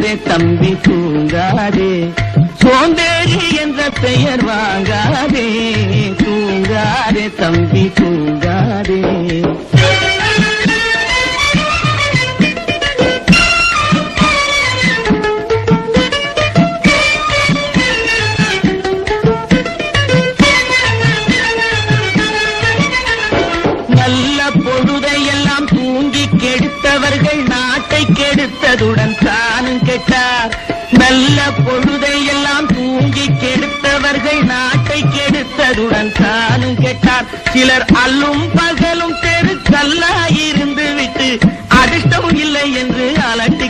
தூங்காதே தம்பி தூங்காதே, சோம்பேறி என்ற பெயர் வாங்காதே, தூங்காதே தம்பி தூங்காதே. நல்ல பொழுதையெல்லாம் தூங்கி கெடுத்தவர்கள் நாட்டை கெடுத்ததுடன் தானும் கெட்டார். நல்ல பொழுதையெல்லாம் தூங்கி கெடுத்தவர்கள் நாட்டை கெடுத்ததுடன் தானும் கெட்டார். சிலர் அல்லும் பகலும் தெருக்கல்லாயிருந்து விட்டு அதிர்ஷ்டம் இல்லை என்று அலட்டி